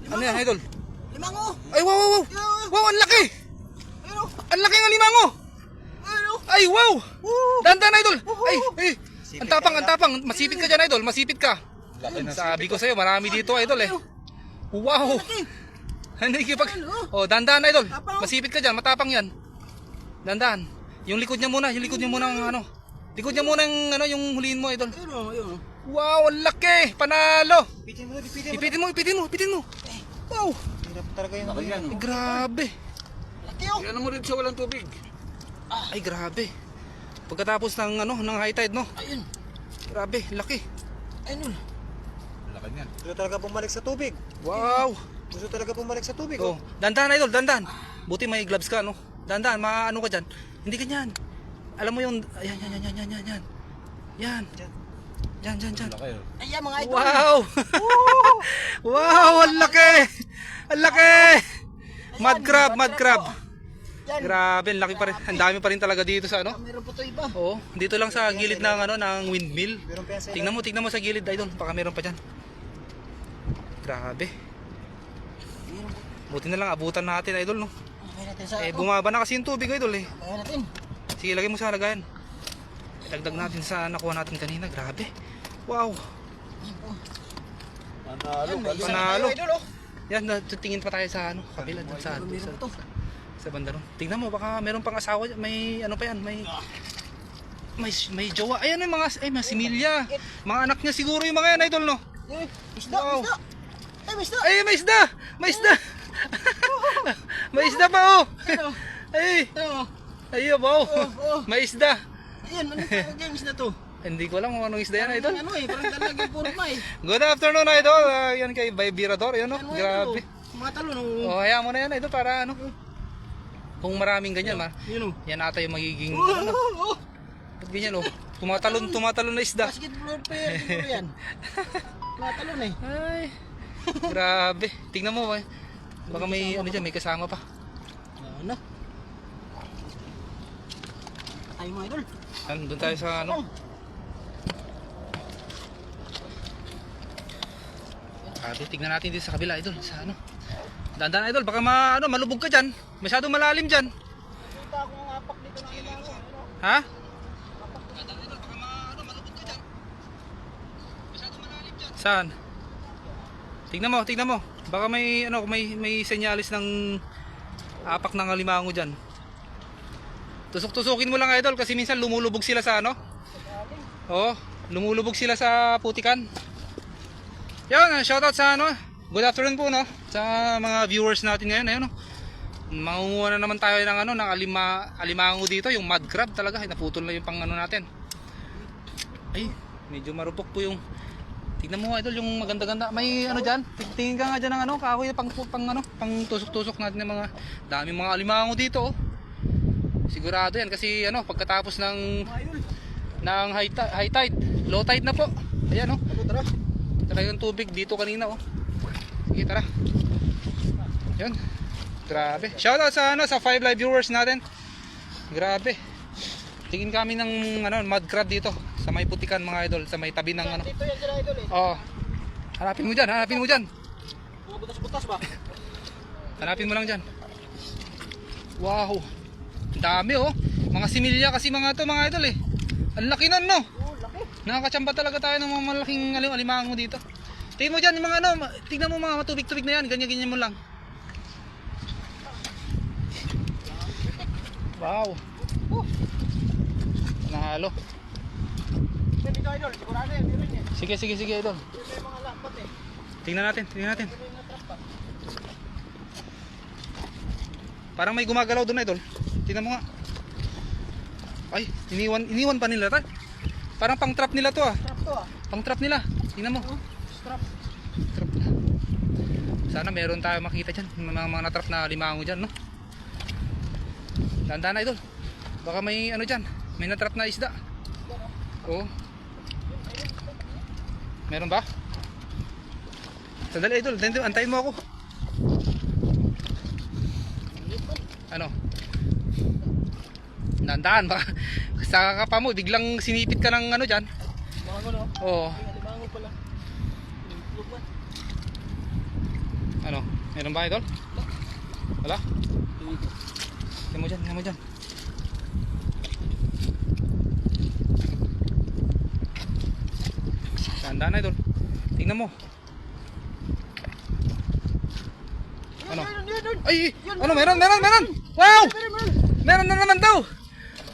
Ano yan, idol? Limango! Ay, wow, wow, wow! Wow, ang laki! Ayun! Ang laki ng limango! Ayun! Ay, wow! Dandan, idol! Ay, ay! Sipit Ang tapang, ka, ang tapang! Masipit ka dyan, idol! Masipit ka! Sabi ko sa'yo, marami dito, idol eh. Wow! Hindi kipag... Oh, dandan, idol! Masipit ka dyan, matapang yan. Dandan. Yung likod niya muna, ng ano. Likod niya muna yung, ano, yung huliin mo, idol. Ayun o, ayun o. Wow, ang laki! Panalo! Ipitin mo, ipitin mo. Ipitin mo! Wow! Hirap talaga yung Ay, grabe! Laki o! Yan mo rin sa walang tubig. Ay, grabe! Pagkatapos ng, ano, ng high tide, no? Ayun! Grabe, laki! Ayun o! Laki niyan. Gusto talaga bumalik sa tubig. Wow! Gusto talaga bumalik sa tubig. Oh, dandan, idol, dandan! Buti may gloves ka, no? Dandan, maano ka dyan? Hindi ganyan! Alam mo yung... Ayan, yan. Yan! Diyan. Laki oh. Ayan mga idol! Wow! Wow! Ang laki! Ang laki! Mud crab! Yan! Grabe, ang laki pa rin. Ang dami pa rin talaga dito sa ano. Meron po ito iba. Oo, dito lang sa gilid ng ano ng windmill. Meron pa yan sa Tingnan mo sa gilid, idol. Baka meron pa diyan. Grabe. Buti na lang abutan natin, idol, no. Okay natin sa Bumaba na kasi yung tubig, idol eh. Okay natin. Sige, lagay mo sa lagayan. Dagdag natin sa nakuha natin kanina. Grabe. Wow. Panalo. Panalo. Idol o! Yan, tingin pa tayo sa ano, kabila dun sa Meron po ito. sa banda ron. Tingnan mo, baka meron pang asawa dyan. May ano pa yan, may jowa. Ayan yung mga similya. Mga anak niya siguro yung mga yan, idol, no? Isda! Wow. Isda! Ay, may isda! Ay, may isda! May isda! May isda pa, oh! Ayun o! Ay! Ayun o! Ayun, wow! Oh. May isda! Ayan, ano tawag yung isda to? Hindi ko alam kung anong isda yan, idol. Ano eh, parang talagang forma eh. Good afternoon, idol. Yan kay Virador, yan, no? Ano, Grabe. Mga talon o. Oh, hayaan mo na yan, idol, para ano. Kung maraming ganyan, Yun o. yan ata yung magiging, Oh, ano, oh, oh. ba't ganyan, oh. Tumatalon na isda. Basketball player siguro yan. Mga talon eh. Ay, grabe. Tingnan mo, eh. Baka may, ano dyan, may kasama pa. Ano? Ay mga idol. Doon tayo sa, ano. Grabe, tignan natin dito sa kabila, idol. Sa ano. Dandan, idol, baka malubog ka dyan. Masyadong malalim dyan. Kita akong apak dito ng limango. Ha? Dandan, idol, baka malubog ka dyan. Masyadong malalim dyan. Saan? Tignan mo. Baka may senyalis ng apak ng alimango dyan. Tusok-tusukin mo lang, idol, kasi minsan lumulubog sila sa ano. Oo, lumulubog sila sa putikan. Yan, shoutout sa ano. Good afternoon po, no, sa mga viewers natin ngayon. Ayun, no. Mangunguha na naman tayo ng ano, ng alimango dito, yung mud crab talaga. Naputol na yung pang ano natin. Ay, medyo marupok po yung. Tignan mo, idol, yung maganda-ganda. May ano diyan? Tingin ka nga diyan ng ano, kahoy pang tusok-tusok natin ng mga daming mga alimango dito, oh. Sigurado yan kasi ano, pagkatapos ng high tide, low tide na po. Ayan, oh. Tara. Tara yung tubig dito kanina, oh. Sige, tara. Yan. Grabe. Shoutout sa ano, sa 5 live viewers natin. Grabe. Tingin kami ng ano, mud crab dito sa may putikan, mga idol, sa may tabi ng ano. Dito yan sila idol eh. Oh. Hanapin mo diyan. Mga butas-butas ba? Hanapin mo lang diyan. Wow. Ang dami, oh. Mga similya kasi mga to, mga idol eh. Ang laki nun, no? Oo, laki. Nakakachamba talaga tayo ng mga malaking alimango dito. Tingnan mo dyan yung mga ano, tignan mo mga matubig-tubig na yan, ganyan-ganyan mo lang. Wow. Nahalo. Dito idol, sigurado yan. Meron yan. Sige idol. May mga lampat eh. Tingnan natin. Parang may gumagalaw doon, idol. Tingnan mo nga. Ay, iniwan pa nila ta. Parang pang trap nila to, ah. Trap to ah. Pang trap nila. Tingnan mo. Trap. Trap na. Sana meron tayo makita dyan. Mga natrap na limango dyan, no? Tandaan na, idol. Baka may ano dyan. May natrap na isda. Oo. Meron ba? Sandali, idol. Antayin mo ako. Ano? Tandaan ba? Sa kapa mo, biglang sinipit ka ng ano dyan. Limango no? Oo. Limango pala. Ano? Meron ba idol? Wala? Tingnan mo dyan, tingnan mo dyan. Tandaan na idol. Tingnan mo. Ano? Ay! Ano? Meron! Wow! Meron na naman daw!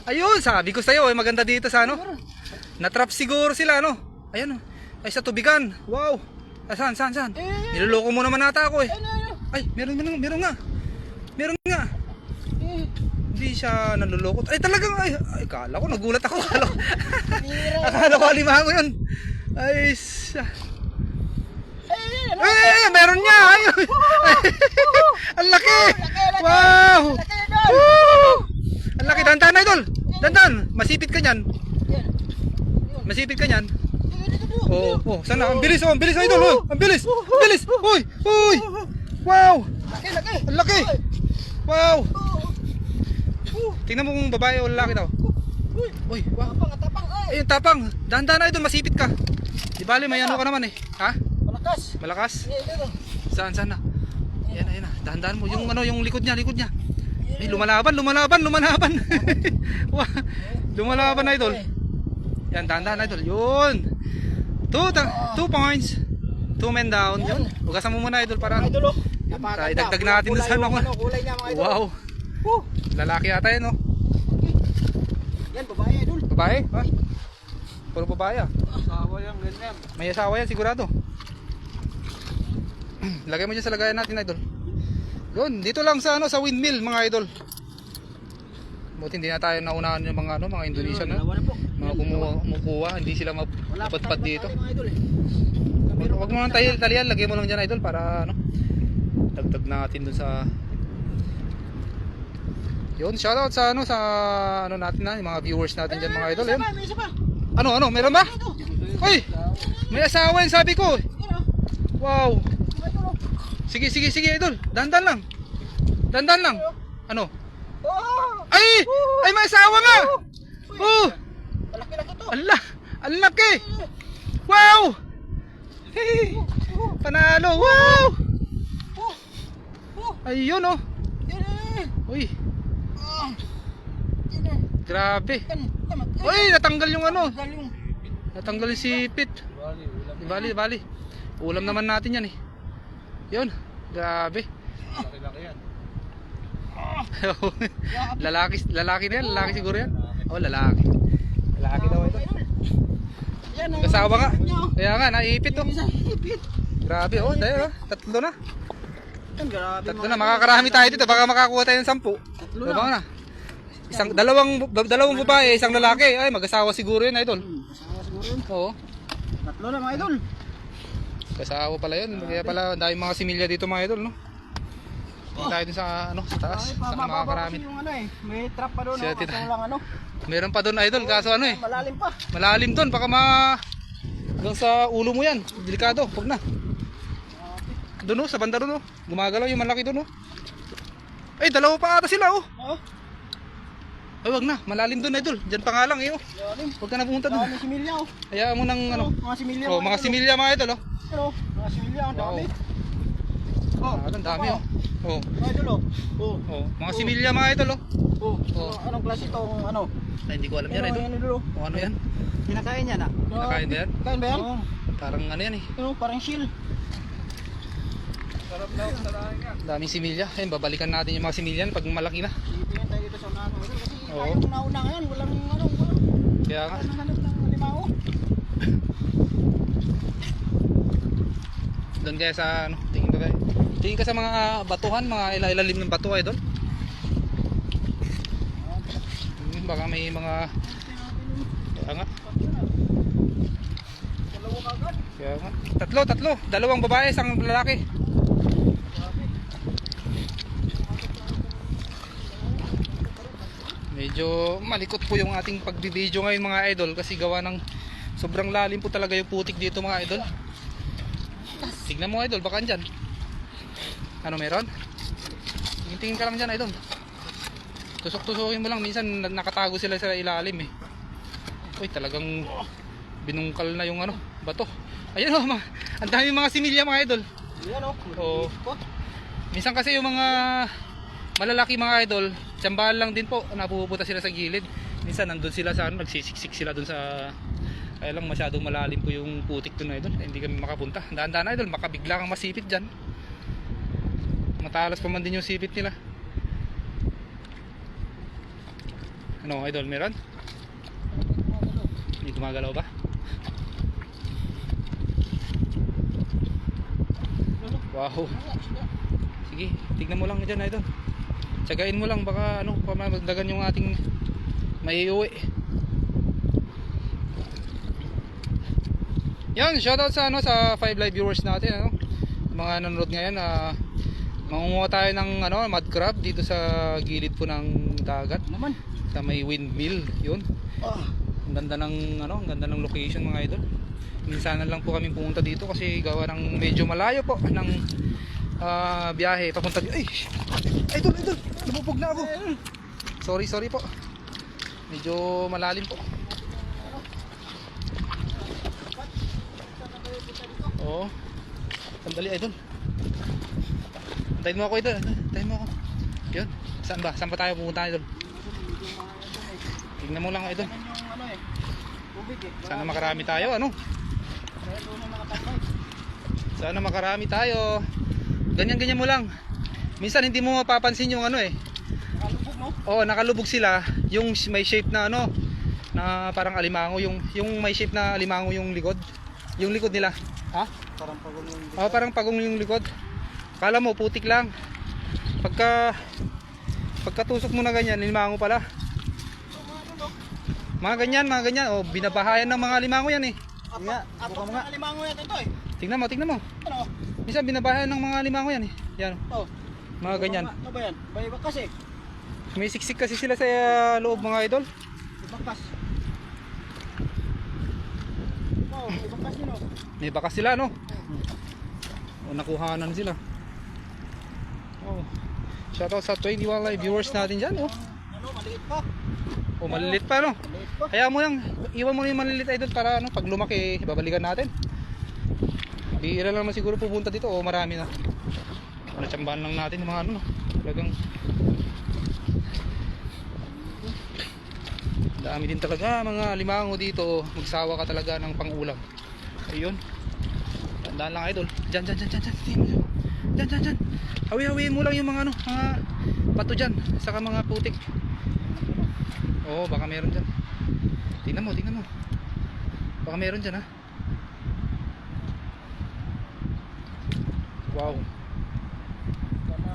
Ayun! Sabi ko sa'yo, maganda dito sa ano? Natrap siguro sila, ano? Ayan, ay sa tubigan. Wow! Saan? Niloloko mo naman ata ako eh. Ay, meron nga. Meron nga. Hindi siya nanloloko. Ay, talagang, ay kala ko, nagulat ako. Akala ko alimango yun. Ay, meron niya. Ay, ang laki. Wow. Woo! Ang laki. Dandan na idol. Dandan. Masipit ka niyan. Oh, sana. Ang bilis idol. Oh. Ang bilis. Uy. Wow. Ang laki. Wow. Tingnan mo kung babae o lalaki daw. Uy, wow. Tapang. Ayun, tapang. Dandan na idol. Masipit ka. Di bali, may ano ka naman eh. Ha? Malakas? Saan na? Ayan na. Dahan-dahan mo. Yung ano, yung likod niya. Eh, lumalaban. Wow. Lumalaban idol. Yan, dahan-dahan idol. Yun. 2 points. 2 men down. Yun. Ugasan mo muna idol para ano. Tayo dagdag natin doon sa ano. Kulay niya mga idol. Wow. Lalaki yata yan, no? Yan, babae idol. Babae? Ha? Puro babae ah. Asawa yan, ganyan. May asawa yan sigurado. Lagay mo dyan sa lagayan natin idol. Yun, dito lang sa ano, sa windmill mga idol. Buti hindi na tayo naunahan yung mga ano, mga Indonesian na. Mga kumukuha, hindi sila mapadpad dito. Huwag mo lang talian, lagay mo lang dyan idol para ano, dagdag natin dun sa. Yun, shoutout sa ano, sa ano natin na, yung mga viewers natin dyan mga idol. Yun. May isa pa. Ano, meron ba? Uy, may asawa yan sabi ko. Wow. Sige idol, dandan lang. Ano? Ay, may asawa nga. Oh, Malaki-laki to. ang laki. Wow. Hey, panalo. Wow. Ayun oh. Uy, grabe. Uy, natanggal yung ano. Natanggal yung sipit. Bali. Ulam naman natin yan eh. Yun, grabe. Laki-laki yan. lalaki na yan, lalaki siguro yan. Oh, lalaki daw ito. Kasawa nga. Kaya nga, naipit oh. Grabe oh, dahil oh. Tatlo na. Tatlo na, makakarami tayo dito. Baka makakuha tayo ng 10. Diba na? Dalawang babae, isang lalaki. Ay, mag-asawa siguro yun, idol. Asawa siguro yun. Oo. Tatlo na mga idol. Kasawa pala yun. Kaya pala, dahil mga similya dito mga idol, no? Hindi tayo dun sa, ano, sa taas. Sa makakarami. Yung ano eh. May trap pa doon. Siya, Kaso lang ano. Meron pa doon idol, kaso ano eh. Malalim pa. Malalim doon, baka hanggang sa ulo mo yan. Delikado, huwag na. Doon oh, sa banda doon oh. Gumagalaw yung malaki doon oh. Ay, dalawa pa ata sila oh. Oo. Ay, wag na, malalim doon idol. Diyan pa nga lang eh oh. Huwag ka na pumunta doon. Dami similya oh. Hayaan mo ng ano. Mga similya. Oh, mga similya mga idol oh. Pero, mga similya ang dami. Ang dami oh. Oh. Mga idol oh. Oh. Oh, mga similya mga idol oh. Oh. Oh. Anong klase itong ano? Ay, hindi ko alam yan idol. Ano idol oh. Oh, ano yan? Kinakain yan ah. Nakain ba yan? Kain ba yan? Oh, parang ano yan eh. Ano, parang shield. Sarap daw sa lahat yan. Daming similya. Ayun, babalikan natin yung mga similya pag malaki na. Ipingin tayo dito sa unahan mga idol. Kasi Oo. tayong nauna ngayon. Walang ano. Kaya nga. Walang hanap ng limao. Doon kaya sa ano, tingin ka sa mga batuhan, mga ilalim ng bato idol. Baka may mga kaya nga. Kaya nga. Tatlo. Dalawang babae, isang lalaki. Medyo malikot po yung ating pagbibideo ngayon mga idol kasi gawa ng sobrang lalim po talaga yung putik dito mga idol. Tignan mo idol, baka andyan. Ano meron? Tingin ka lang dyan idol. Tusok-tusokin mo lang, minsan nakatago sila sa ilalim eh. Uy, talagang binungkal na yung ano, bato. Ayun oh, ang dami mga similya mga idol. Yan o. Oo. Minsan kasi yung mga malalaki mga idol, tsambahan lang din po, napupunta sila sa gilid. Minsan nandun sila sa ano, nagsisiksik sila dun sa, kaya lang masyadong malalim po yung putik dun idol, hindi kami makapunta. Daan-daan idol, makabigla kang masipit dyan. Matalas pa man din yung sipit nila. Ano idol, meron? Hindi gumagalaw ba? Wow. Sige, tignan mo lang dyan idol. Tsagain mo lang, baka ano, pamagdagan yung ating maiuwi. Yan, shoutout sa ano, sa 5 live viewers natin, ano. Mga nanonood ngayon, mangunguha tayo ng ano, mud crab dito sa gilid po ng dagat. Naman. Sa may windmill, yun. Ang ganda ng ano, ang ganda ng location mga idol. Minsanan lang po kami pumunta dito kasi gawa ng medyo malayo po ng biyahe papunta dito. Ay, idol, lumubog na ako. Sorry po. Medyo malalim po. Oo. Sandali idol. Antayin mo ako idol. Antayin mo ako. Yun. Saan ba? Saan pa tayo pupunta idol? Tingnan mo lang idol. Yung ano eh. Tubig eh. Sana makarami tayo ano. Kaya doon na nakatambay. Sana makarami tayo. Ganyan mo lang. Minsan hindi mo mapapansin yung ano eh. Nakalubog mo. Oo, nakalubog sila. Yung may shape na ano, na parang alimango, yung may shape na alimango yung likod. Yung likod nila. Ha? Parang pagong yung Oo, parang pagong yung likod. Kala mo putik lang. Pagkatusok mo na ganyan, alimango pala. Mga ganyan. Oh, binabahayan ng mga alimango yan eh. nga. Apat na alimango yan ito eh. Tingnan mo. Ano? Minsan binabahayan ng mga alimango yan eh. Yan. Oh. Mga ganyan. Ano ba yan? Bayabak kasi. May siksik kasi sila sa loob mga idol. Ibakas. Oh, ibakas yun oh. May bakas sila no. O nakuhanan sila. Oh. Shoutout sa 21 live viewers natin diyan oh. Ano, maliit pa. O malilit pa no. Maliit pa. Kaya mo lang iwan mo na yung malilit idol para ano pag lumaki babalikan natin. Bihira lang naman siguro pupunta dito o marami na. Natsambahan lang natin yung mga ano no. Talagang dami din talaga mga limango dito. Magsawa ka talaga ng pangulam. Ayun. Tandaan lang idol. Diyan. Diyan. Hawi-hawiin mo lang yung mga ano, mga bato diyan, saka mga putik. Oo, baka meron diyan. Tingnan mo. Baka meron diyan ha. Wow. Baka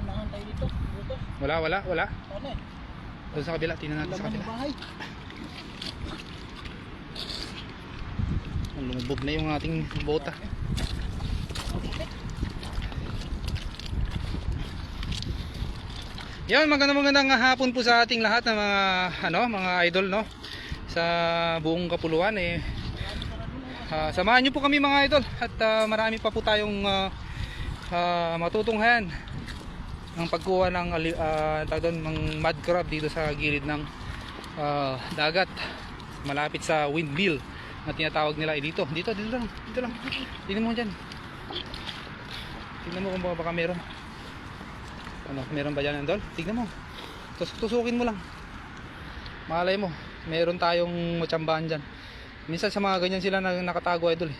unahan tayo dito. Dito. Wala. Ano eh? Doon sa kabila, tingnan natin sa Laman kabila. ng bahay. Lumubog na yung ating bota. Yan, magandang hapon po sa ating lahat ng mga idol no. Sa buong Kapuluan eh. Samahan niyo po kami mga idol at marami pa po tayong matutunghayan ng pagkuha ng ng mud crab dito sa gilid ng dagat malapit sa windmill na tinatawag nila dito lang. Tingnan mo diyan. Tingnan mo kung baka meron. Ano, meron ba diyan idol? Tingnan mo. Tusukin mo lang. Malay mo, meron tayong matsambahan diyan. Minsan sa mga ganyan sila nakatago idol eh.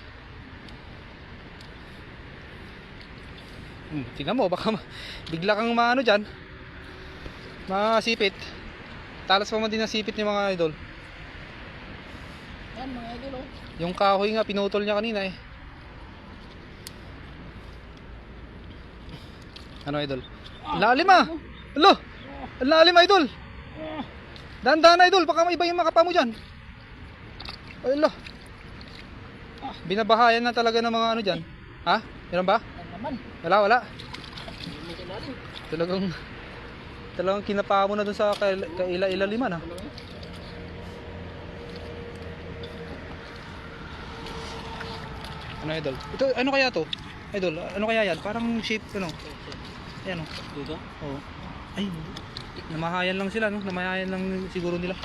Tingnan mo, baka bigla kang maano dyan, masipit. Talas pa man din ang sipit ni mga idol. Yan mga idol oh. Yung kahoy nga pinutol niya kanina eh. Ano idol? Lalim ah! Alo! Lalim idol! Dahan-dahan idol, baka iba yung makapa mo dyan. Alo! Binabahayan na talaga ng mga ano dyan. Ha? Meron ba? Naman. Wala. Hindi natin. Talagang kinapa mo na dun sa kaila-ilaliman ha. Ano idol? Ito ano kaya to? Idol, ano kaya yan? Parang shape ano? Ayan oh. Dito? Oo. Ay, namahayan lang sila no? Namahayan lang siguro nila.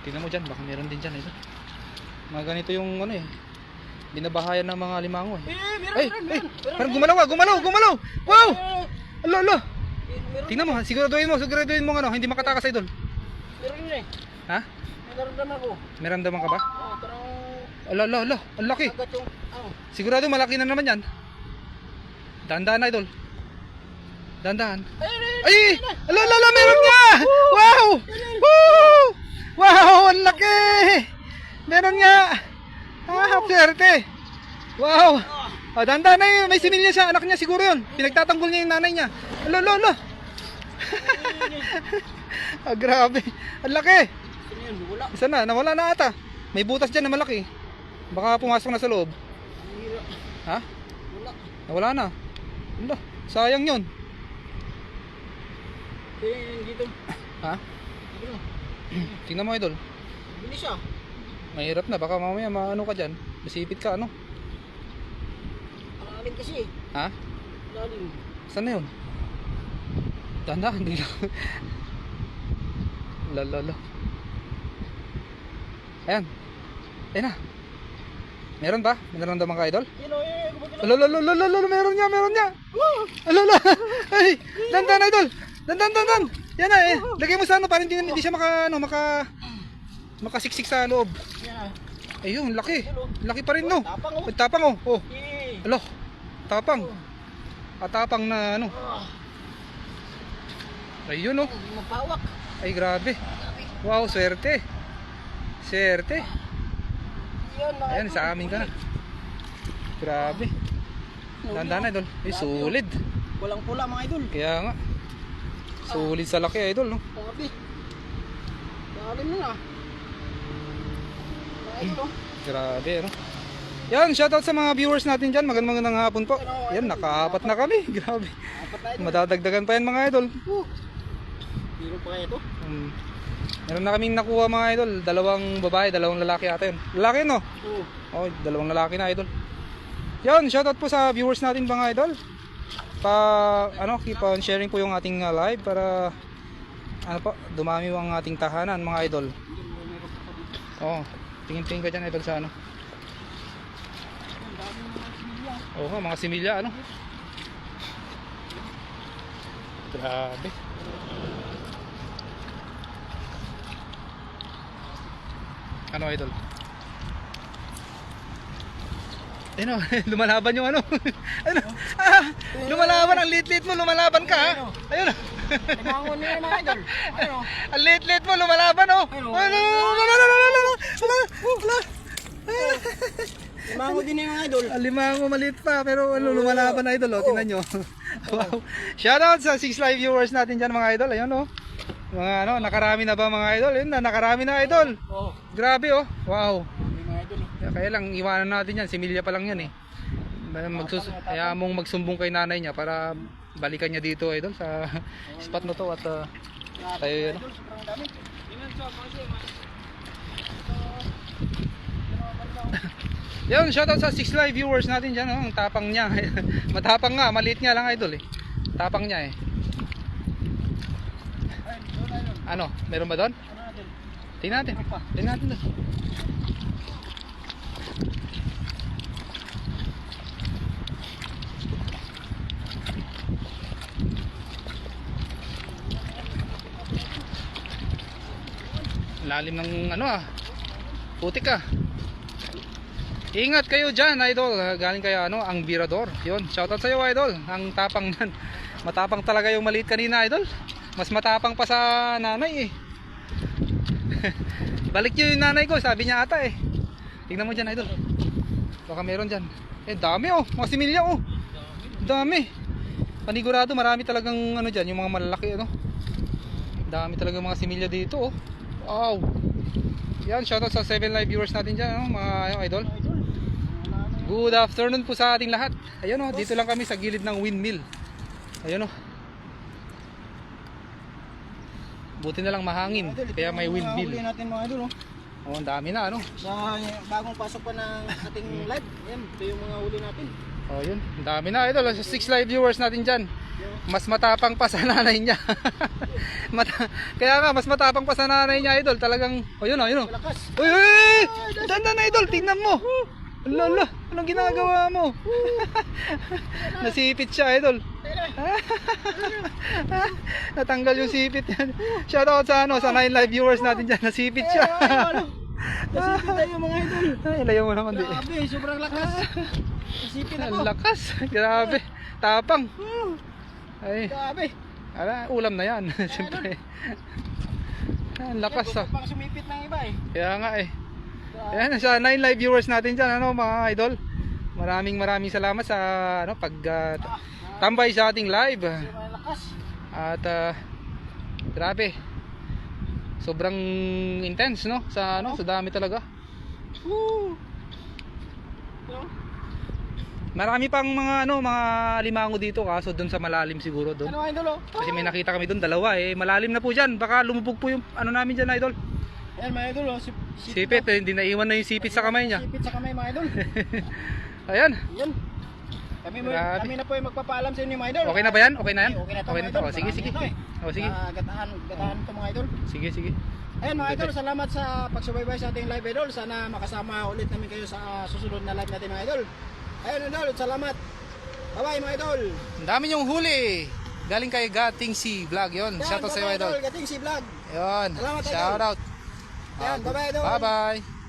Tingnan mo dyan, baka meron din dyan idol. Mga ganito yung ano eh. Binabahayan ng mga limango eh. Meron, Ay, meron, ay, meron. parang gumalaw ah, gumalaw! Wow! Ala, ala! Meron, Tingnan mo, siguraduhin mo ano, hindi makatakas idol. meron yun eh. Ha? May naramdaman ko. May ramdaman ka ba? Oh, parang Ala, ala, ala, ang laki. agad yung, Sigurado malaki na naman yan. Dahan-dahan idol. Dahan-dahan. Ay! Ala, ala, ala, meron nga! Wow! Woo! Wow, ang laki! Meron nga! Ah, swerte! Wow! Oh, dahan-dahan na yun, may similya siya, anak niya siguro yun. Pinagtatanggol niya yung nanay niya. Ala, ala, ala! Ah, grabe. Ang laki! sino yun? Wala. Isa na, nawala na ata. May butas dyan na malaki. Baka pumasok na sa loob. Hira. Ha? Wala. Nawala na. Ala, sayang yun. Dito. Ha? Dito. Tingnan mo idol. Bilis siya. Mahirap na, baka mamaya maano ka dyan. Masipit ka ano. Malalim kasi. Ha? Malalim. Saan na yun? Dahan-dahan, hindi lang. Lalala. Ayan. Ayan na. Meron ba? Meron naman ka idol? Yun o, yun. Alala, meron niya. Alala. Ay, dandan idol. Dandan. Yan na eh. Lagay mo sa ano para hindi siya makasiksik sa loob. Yan ah. Ayun, laki. Laki pa rin no. Tapang oh. Tapang oh. Oh. Eh. Alo. Tapang. Atapang na ano. Ayun oh. Hindi mapawak. Ay grabe. Wow, swerte. Swerte. Yan na. Ayan, sa amin ka na. Grabe. Dandan idol. Ay, solid. Walang pula mga idol. Kaya nga. Solid sa laki idol no. Grabe. Malalim nun ah. Mga idol oh. Grabe ano. Yan, shoutout sa mga viewers natin dyan. Magandang hapon po. Yan, nakaapat na kami. Grabe. Apat na idol. Madadagdagan pa yan mga idol. Biro pa kaya ito. Meron na kaming nakuha mga idol. Dalawang babae, dalawang lalaki ata yun. Lalaki no? Oo. Oh, dalawang lalaki na idol. Yan, shoutout po sa viewers natin mga idol. Keep on sharing po yung ating live para dumami ang ating tahanan mga idol. Oh, tingin-tingin ka dyan idol sa ano. Oo nga, mga similya ano. Grabe. Ano idol? Ano, lumalaban yung ano. Ano? Lumalaban ang lit-lit mo, lumalaban ka ha. Ayun. Limangon nyo yung mga idol. Ano? Ang lit-lit mo, lumalaban oh. Limangon din yung mga idol. Limango maliit pa pero lumalaban na idol oh, tingnan nyo. Wow. Shoutout sa 6 live viewers natin dyan mga idol. Ayun oh. Mga nakarami na ba mga idol? Ayun na, nakarami na idol. Oo. Grabe oh. Wow. Yung mga idol. Kaya lang iwanan natin yan, similya pa lang yan eh. Kaya mong magsumbong kay nanay niya para balikan niya dito idol sa spot na to at tayo yun. Sobrang dami. Yun, shoutout sa 6 live viewers natin dyan, ang tapang niya. Matapang nga, maliit nga lang idol eh. Tapang niya eh. Ano, meron ba doon? Tingnan natin. Tingnan natin doon. Lalim ng putik ah. Ingat kayo dyan idol. Galing kaya ang Virador. Yun, shoutout sa iyo idol. Ang tapang nan. Matapang talaga yung maliit kanina idol. Mas matapang pa sa nanay eh. Balik nyo yung nanay ko, sabi niya ata eh. Tingnan mo dyan idol. Baka meron dyan. Dami oh, mga similya oh. Dami. Panigurado marami talagang dyan, yung mga malalaki Dami talagang mga similya dito oh. Wow. Yan, shoutout sa 7 live viewers natin dyan mga idol. Good afternoon po sa ating lahat. Ayun oh, dito lang kami sa gilid ng windmill. Ayun oh. Buti na lang mahangin, kaya may windmill. Huli natin mga idol oh. Oh, ang dami na Sa bagong pasok pa ng ating live. Yan, ito yung mga huli natin. Oh, yun. Ang dami na idol. Sa 6 live viewers natin dyan. Mas matapang pa sa nanay niya. Kaya nga, mas matapang pa sa nanay niya idol. Talagang, oh yun oh, yun oh. Malakas. Uy, uy, uy! Dandan na idol, tingnan mo. Lala, anong ginagawa mo? Nasipit siya, idol. Natanggal yung sipit yan. Shoutout sa ano, sa 9 live viewers natin dyan. Nasipit siya. Nasipit tayo mga idol. Ay, layo mo naman di. Grabe, sobrang lakas. Nasipit ako. Ang lakas. Grabe. Tapang. Ay, Grabe. ulam na yan. Siyempre. Ang lakas ah. Pang sumipit ng iba eh. Kaya nga eh. Ayan, sa 9 live viewers natin dyan, ano, mga idol. Maraming salamat sa ano, pag tambay sa ating live. Sobrang lakas. At grabe. Sobrang intense, no? Sa ano, sa dami talaga. Woo! Marami pang mga ano, mga limango dito, kaso doon sa malalim siguro doon. Ano idol oh? Kasi may nakita kami doon, dalawa eh. Malalim na po diyan. Baka lumubog po yung ano namin diyan, idol. Ayan mga idol oh. Sipit, eh, hindi naiwan na yung sipit sa kamay niya. Sipit sa kamay mga idol. Ayan. Yan. Grabe. Kami na po yung magpapaalam sa inyo mga idol. Okay na ba yan? Okay na yan? Okay na to, Okay mga na to. idol. Oh, sige, sige. Marami na to, Oh, sige. Gatahan to mga idol. Sige, sige. Ayun mga idol, salamat sa pagsubaybay sa ating live idol. Sana makasama ulit namin kayo sa susunod na live natin mga idol. Ayun idol, salamat. Bye-bye mga idol. Ang dami niyong huli. Galing kay Gating si Vlog yon. Yan, Shoutout sa iyo, bye-bye, idol. Gating si vlog. Yon. Salamat, idol. Shoutout. Yan, bye-bye idol. Bye-bye.